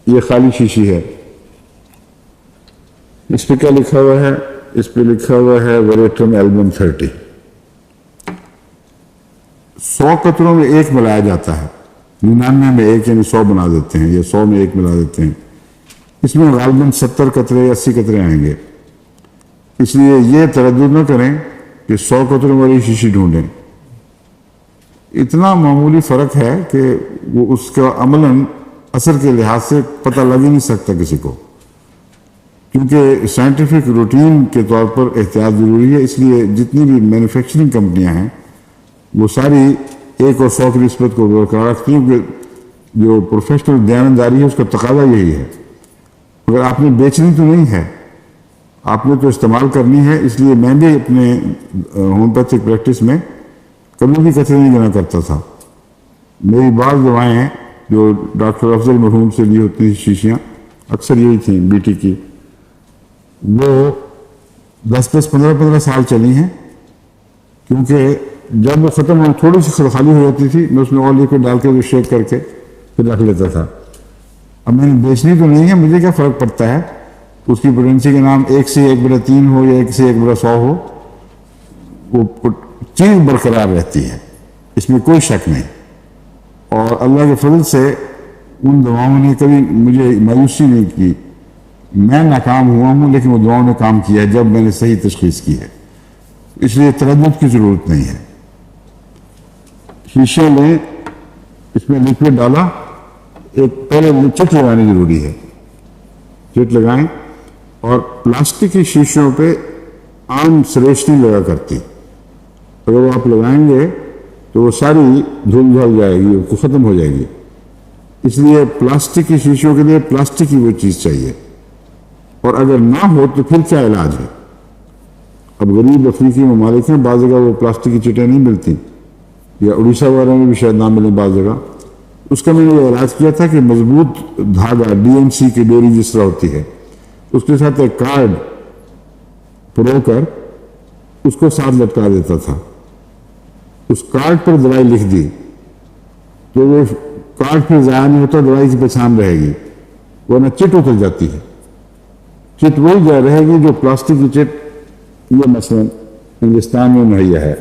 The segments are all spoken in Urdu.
یہ خالی شیشی ہے. اس پہ کیا لکھا ہوا ہے؟ اس پہ لکھا ہوا ہے وریٹرم ایلبم 30. 100 قطروں میں 1 ملایا جاتا ہے. 99 میں 1 یعنی 100 بنا دیتے ہیں، یا 100 میں 1 ملا دیتے ہیں. اس میں غالباً 70 قطرے یا 80 قطرے آئیں گے. اس لیے یہ تردد نہ کریں کہ 100 قطروں والی شیشی ڈھونڈیں. اتنا معمولی فرق ہے کہ وہ اس کا عملاً اثر کے لحاظ سے پتہ لگ ہی نہیں سکتا کسی کو، کیونکہ سائنٹیفک روٹین کے طور پر احتیاط ضروری ہے. اس لیے جتنی بھی مینوفیکچرنگ کمپنیاں ہیں وہ ساری 1 اور 100 کی نسبت کو برقرار رکھتی ہیں، کہ جو پروفیشنل دیانتداری ہے اس کا تقاضا یہی ہے. اگر آپ نے بیچنی تو نہیں ہے، آپ نے تو استعمال کرنی ہے. اس لیے میں بھی اپنے ہومیوپیتھک پریکٹس میں کبھی بھی قطرے نہیں گنا کرتا تھا. میری بعض دوائیں ہیں جو ڈاکٹر افضل مرحوم سے لی ہوتی تھیں شیشیاں، اکثر یہی تھیں بی ٹی کی، وہ 10 15 سال چلی ہیں. کیونکہ جب وہ ختم ہو تھوڑی سی خالی ہو جاتی تھی، میں اس میں اور لیکوڈ ڈال کے وہ شیک کر کے پھر رکھ لیتا تھا. اب میں نے بیچنی تو نہیں ہے، مجھے کیا فرق پڑتا ہے اس کی پوٹینسی کا نام 1 سے 1/3 ہو یا 1 سے 1/100 ہو، وہ چیز برقرار رہتی ہے، اس میں کوئی شک نہیں. اور اللہ کے فضل سے ان دواؤں نے کبھی مجھے مایوسی نہیں کی. میں ناکام ہوا ہوں لیکن وہ دواؤں نے کام کیا ہے جب میں نے صحیح تشخیص کی ہے. اس لیے تردد کی ضرورت نہیں ہے. شیشے لیں، اس میں لکوڈ ڈالا، ایک پہلے چٹ لگانی ضروری ہے. چٹ لگائیں، اور پلاسٹک کی شیشوں پہ عام سریش نہیں لگا کرتی. اگر وہ آپ لگائیں گے تو وہ ساری دھل جائے گی، وہ ختم ہو جائے گی. اس لیے پلاسٹک کی شیشوں کے لیے پلاسٹک کی وہ چیز چاہیے. اور اگر نہ ہو تو پھر کیا علاج ہے؟ اب غریب افریقی ممالک ہیں، بعض جگہ وہ پلاسٹک کی چٹیں نہیں ملتی، یا اڑیسہ وغیرہ میں بھی شاید نہ ملیں بعض جگہ. اس کا میں نے یہ علاج کیا تھا کہ مضبوط دھاگا DMC کی ڈوری جس طرح ہوتی ہے، اس کے ساتھ ایک کارڈ پرو کر اس کو ساتھ لٹکا دیتا تھا. اس کارڈ پر دوائی لکھ دی تو وہ کارڈ پھر ضائع نہیں ہوتا، دوائی کی پہچان رہے گی، ورنہ چٹ اتر جاتی ہے. چٹ وہی جا رہے گی جو پلاسٹک کی چٹ یہ مثلا ہندوستان میں مہیا ہے.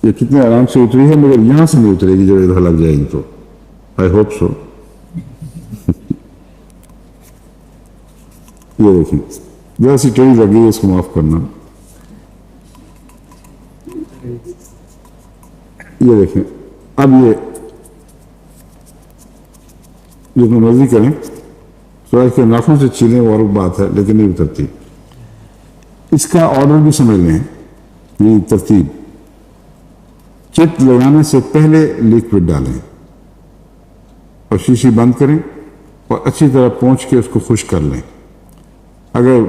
یہ کتنے آرام سے اتری ہے، مگر یہاں سے نہیں اترے گی جب ادھر لگ جائے گی تو. I hope so. یہ دیکھیں ذرا سی ٹیڑھی لگی ہے، اس کو معاف کرنا. یہ دیکھیں، اب یہ جتنا مرضی کریں، سورج کے ناخن سے چھیلیں وہ اور بات ہے، لیکن نہیں اترتی. اس کا آرڈر بھی سمجھ لیں، یہ ترتیب: چٹ لگانے سے پہلے لیکوڈ ڈالیں اور شیشی بند کریں اور اچھی طرح پونچھ کے اس کو خشک کر لیں. اگر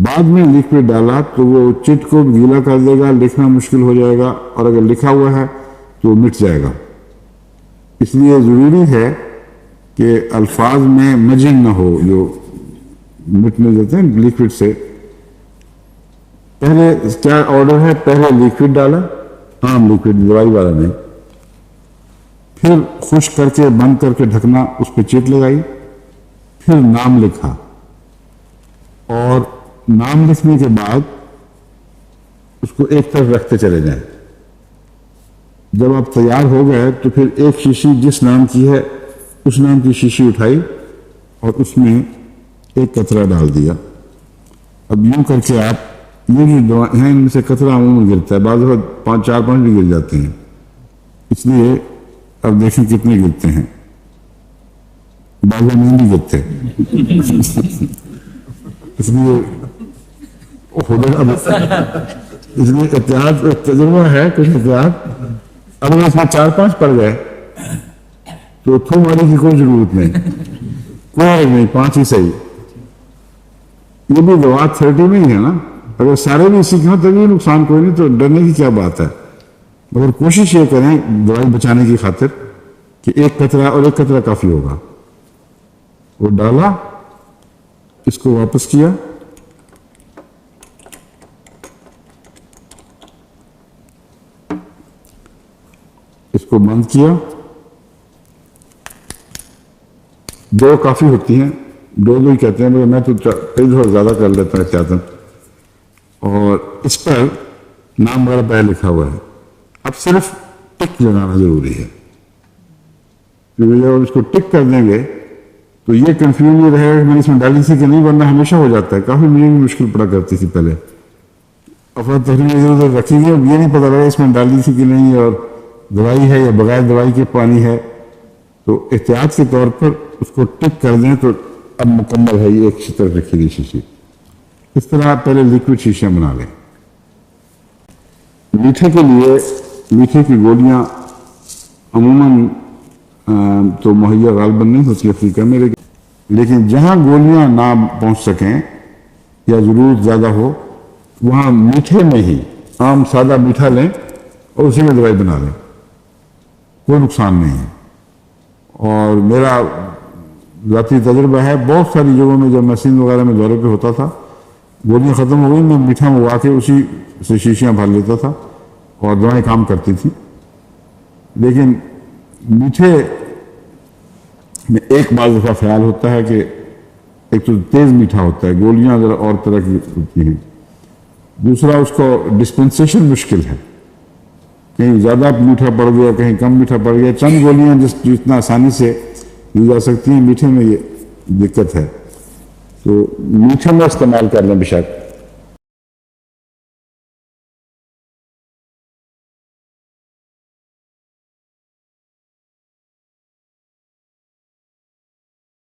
بعد میں لیکوڈ ڈالا تو وہ چٹ کو گیلا کر دے گا، لکھنا مشکل ہو جائے گا، اور اگر لکھا ہوا ہے تو وہ مٹ جائے گا. اس لیے ضروری ہے کہ الفاظ میں مجنگ نہ ہو جو مٹنے دیتے ہیں لیکوڈ سے. پہلے کیا آرڈر ہے؟ پہلے لیکوڈ ڈالا، عام لیکوڈ، دوائی والا نہیں، پھر خشک کر کے بند کر کے ڈھکنا، اس پہ چٹ لگائی، پھر نام لکھا، اور نام لکھنے کے بعد اس کو ایک طرف رکھتے چلے جائیں. جب آپ تیار ہو گئے تو پھر ایک شیشی جس نام کی ہے اس نام کی شیشی اٹھائی اور اس میں ایک قطرہ ڈال دیا. اب یوں کر کے آپ، یہ بھی دوائیں ہیں، ان میں سے قطرہ عموماً گرتا ہے، بعض وقت 4-5 بھی گر جاتے ہیں. اس لیے اب دیکھیں کتنے گرتے ہیں، بعض نہیں بھی گرتے. اس لیے احتیاط تجربہ ہے، کچھ احتیاط. اگر اس میں 4-5 پڑ گئے تو تھو مارنے کی کوئی ضرورت نہیں، کوئی حرج نہیں، 5 ہی صحیح. یہ بھی دوا 30 میں ہی ہے نا. اگر سارے بھی اسی کے ہوں تبھی نقصان کوئی نہیں، تو ڈرنے کی کیا بات ہے. مگر کوشش یہ کریں دوائی بچانے کی خاطر کہ ایک قطرہ، اور ایک قطرہ کافی ہوگا. وہ ڈالا، اس کو واپس کیا، اس کو بند کیا. دو کافی ہوتی ہیں, دو ہی کہتے ہیں, مگر میں تو کئی دفعہ زیادہ کر لیتا ہوں احتیاطاً. اور اس پر نام وغیرہ پہلے لکھا ہوا ہے. اب صرف ٹک لگانا ضروری ہے, کیونکہ جب اس کو ٹک کر دیں گے تو یہ کنفیوژن یہ رہے گا کہ میں نے اس میں ڈالی تھی کہ نہیں, ورنہ ہمیشہ ہو جاتا ہے. کافی مجھے بھی مشکل پڑا کرتی تھی پہلے, افراتفری ادھر ادھر رکھی گئی, اب یہ نہیں پتا لگا اس میں ڈالی تھی کہ نہیں, اور دوائی ہے یا بغیر دوائی کے پانی ہے. تو احتیاط کے طور پر اس کو ٹک کر دیں تو اب مکمل ہے. یہ ایک طرف رکھی گئی شیشی. اس طرح پہلے لکوڈ شیشیاں بنا لیں. میٹھے کے لیے میٹھے کی گولیاں عموماً تو مہیا غالباً نہیں ہوتی افریقہ میں, لیکن جہاں گولیاں نہ پہنچ سکیں یا ضرورت زیادہ ہو, وہاں میٹھے میں ہی عام سادہ میٹھا لیں اور اسی میں دوائی بنا لیں, کوئی نقصان نہیں ہے. اور میرا ذاتی تجربہ ہے, بہت ساری جگہوں میں جب میں سندھ وغیرہ میں دورے پہ ہوتا تھا, گولیاں ختم ہو گئی, میں میٹھا منگوا کے اسی سے شیشیاں بھر لیتا تھا اور دوائیں کام کرتی تھیں. لیکن میٹھے میں ایک بعض دفعہ خیال ہوتا ہے کہ ایک تو تیز میٹھا ہوتا ہے, گولیاں ذرا اور طرح کی ہوتی ہیں. دوسرا اس کو ڈسپنسیشن مشکل ہے, کہیں زیادہ میٹھا پڑ گیا, کہیں کم میٹھا پڑ گیا. چند گولیاں جتنا آسانی سے لی جا سکتی ہیں, میٹھے میں یہ دقت ہے. تو میٹھے میں استعمال کر لیں بے شک.